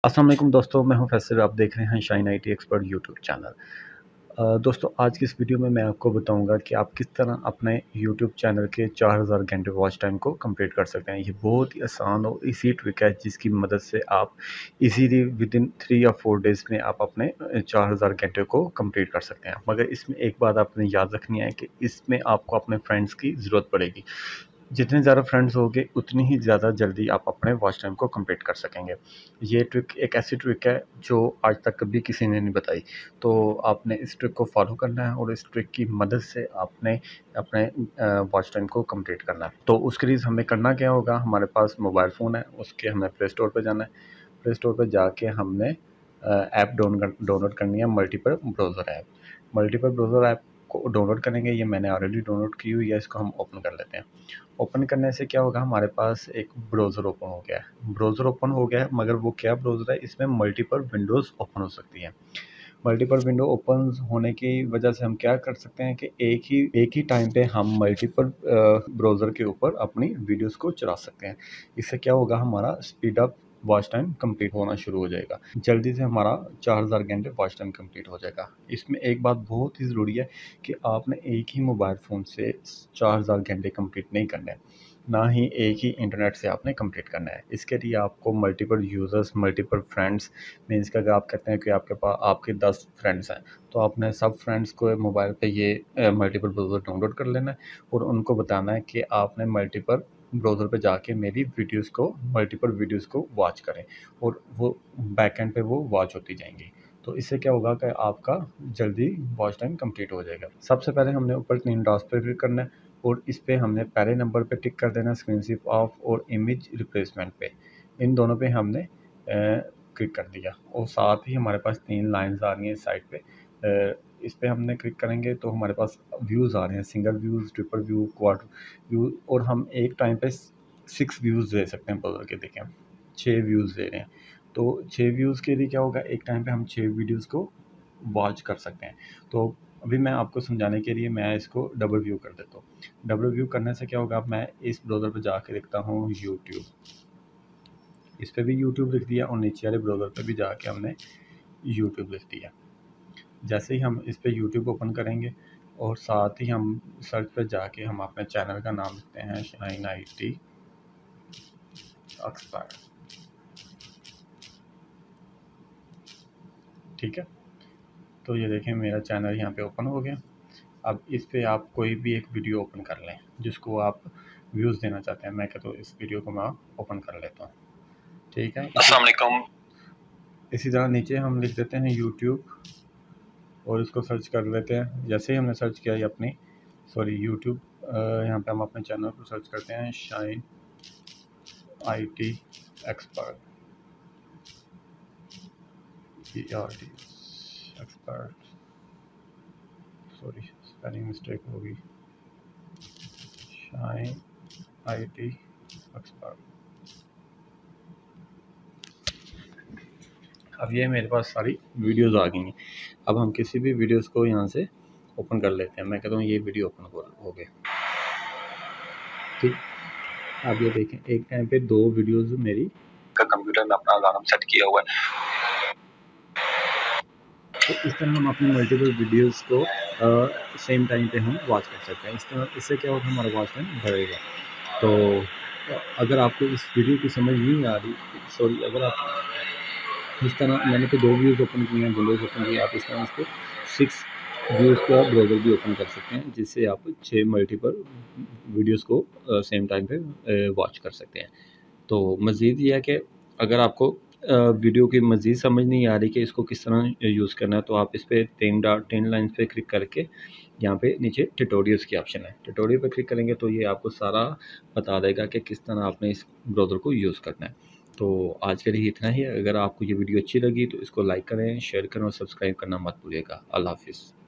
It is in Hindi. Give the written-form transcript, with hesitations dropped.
अस्सलाम वालेकुम दोस्तों, मैं हूं फैसल। आप देख रहे हैं shine IT expert YouTube channel. दोस्तों, आज की इस वीडियो में मैं आपको बताऊंगा कि आप किस तरह अपने यूट्यूब चैनल के 4000 घंटे वॉच टाइम को कंप्लीट कर सकते हैं। ये बहुत ही आसान और इजी ट्रिक है जिसकी मदद से आप इजीली विद इन 3 या 4 डेज़ में आप अपने 4000 घंटे को कंप्लीट कर सकते हैं। मगर इसमें एक बात आपने याद रखनी है कि इसमें आपको अपने फ्रेंड्स की ज़रूरत पड़ेगी। जितने ज़्यादा फ्रेंड्स होंगे उतनी ही ज़्यादा जल्दी आप अपने वॉच टाइम को कंप्लीट कर सकेंगे। ये ट्रिक एक ऐसी ट्रिक है जो आज तक कभी किसी ने नहीं बताई। तो आपने इस ट्रिक को फॉलो करना है और इस ट्रिक की मदद से आपने अपने वॉच टाइम को कंप्लीट करना है। तो उसके लिए हमें करना क्या होगा, हमारे पास मोबाइल फ़ोन है, उसके हमें प्ले स्टोर पर जाना है। प्ले स्टोर पर जाके हमने ऐप डाउनलोड करनी है, multiple browser app. Multiple browser app को डाउनलोड करेंगे, ये मैंने ऑलरेडी डाउनलोड की हुई है, इसको हम ओपन कर लेते हैं। ओपन करने से क्या होगा, हमारे पास एक ब्राउज़र ओपन हो गया है। ब्राउज़र ओपन हो गया है, मगर वो क्या ब्राउज़र है, इसमें मल्टीपल विंडोज़ ओपन हो सकती हैं। मल्टीपल विंडो ओपन होने की वजह से हम क्या कर सकते हैं कि एक ही टाइम पे हम मल्टीपल ब्राउज़र के ऊपर अपनी वीडियोस को चला सकते हैं। इससे क्या होगा, हमारा speed up watch time complete होना शुरू हो जाएगा। जल्दी से हमारा 4000 घंटे वॉच टाइम कंप्लीट हो जाएगा। इसमें एक बात बहुत ही ज़रूरी है कि आपने एक ही मोबाइल फ़ोन से 4000 घंटे कंप्लीट नहीं करने हैं, ना ही एक ही इंटरनेट से आपने कंप्लीट करना है। इसके लिए आपको multiple users, multiple friends, means कि अगर आप कहते हैं कि आपके पास आपके 10 फ्रेंड्स हैं, तो आपने सब फ्रेंड्स को मोबाइल पे ये मल्टीपल ब्राउज़र डाउनलोड कर लेना है और उनको बताना है कि आपने मल्टीपल ब्राउज़र पे जाके मेरी मल्टीपल वीडियोज़ को वॉच करें और वो बैकएंड पे वो वॉच होती जाएंगी। तो इससे क्या होगा कि आपका जल्दी वॉच टाइम कंप्लीट हो जाएगा। सबसे पहले हमने ऊपर 3 डॉट्स पे क्लिक करना है और इस पे हमने पहले नंबर पे टिक कर देना, स्क्रीन स्वीप ऑफ और इमेज रिप्लेसमेंट पे। इन दोनों पे हमने क्लिक कर दिया और साथ ही हमारे पास 3 लाइन्स आ रही हैं साइड पे। इस पे हमने क्लिक करेंगे तो हमारे पास व्यूज़ आ रहे हैं, single views, triple view, quad view, और हम एक टाइम पे 6 व्यूज़ ले सकते हैं ब्राउज़र के। देखें, 6 व्यूज़ ले रहे हैं, तो 6 व्यूज़ के लिए क्या होगा, एक टाइम पे हम 6 वीडियोज़ को वॉच कर सकते हैं। तो अभी मैं आपको समझाने के लिए मैं इसको डबल व्यू कर देता हूँ। डबल व्यू करने से क्या होगा, मैं इस ब्राउज़र पे जाके लिखता हूँ यूट्यूब, इस पे भी यूट्यूब लिख दिया और नीचे वाले ब्राउज़र पे भी जाके हमने यूट्यूब लिख दिया। जैसे ही हम इस पे यूट्यूब ओपन करेंगे और साथ ही हम सर्च पे जाके हम अपने चैनल का नाम लिखते हैं शाइन आईटी एक्सपर्ट। ठीक है, तो ये देखें मेरा चैनल यहाँ पे ओपन हो गया। अब इस पे आप कोई भी एक वीडियो ओपन कर लें जिसको आप व्यूज़ देना चाहते हैं। मैं कहता हूँ इस वीडियो को मैं ओपन कर लेता हूँ। ठीक है, अस्सलाम वालेकुम। इसी तरह नीचे हम लिख देते हैं यूट्यूब और इसको सर्च कर लेते हैं। जैसे ही हमने सर्च किया, ये अपनी यूट्यूब, यहाँ पे हम अपने चैनल को सर्च करते हैं shine IT expert, expert, sorry spelling mistake होगी, शाइन आईटी एक्सपर्ट। अब ये मेरे पास सारी वीडियोस आ गई हैं। अब हम किसी भी वीडियोस को यहाँ से ओपन कर लेते हैं। मैं कहता हूँ ये वीडियो ओपन हो गए। ठीक, अब ये देखें एक टाइम पे 2 वीडियोस मेरी का कंप्यूटर में अपना अलार्म सेट किया हुआ है। तो इस तरह हम अपनी मल्टीपल वीडियोस को सेम टाइम पे हम वॉच कर सकते हैं। इस तरह इससे क्या होगा, हमारा वॉच टाइम बढ़ेगा। तो अगर आपको इस वीडियो की समझ नहीं आ रही, अगर आप इस तरह, मैंने तो 2 व्यूज़ ओपन किए हैं, विंडोज़ ओपन किए, आप इस तरह इसको 6 व्यूज़ का ब्राउज़र भी ओपन कर सकते हैं, जिससे आप 6 मल्टीपल वीडियोज़ को सेम टाइम पे वॉच कर सकते हैं। तो मज़ीद ये है कि अगर आपको वीडियो की मज़ीद समझ नहीं आ रही कि इसको किस तरह यूज़ करना है, तो आप इस पे 3 लाइन्स पे क्लिक करके यहाँ पे नीचे ट्यूटोरियल्स की ऑप्शन है, ट्यूटोरियल पे क्लिक करेंगे तो ये आपको सारा बता देगा कि किस तरह आपने इस ब्राउज़र को यूज़ करना है। तो आज के लिए इतना ही है। अगर आपको ये वीडियो अच्छी लगी तो इसको लाइक करें, शेयर करें और सब्सक्राइब करना मत भूलिएगा। अल्लाह हाफ़िज़।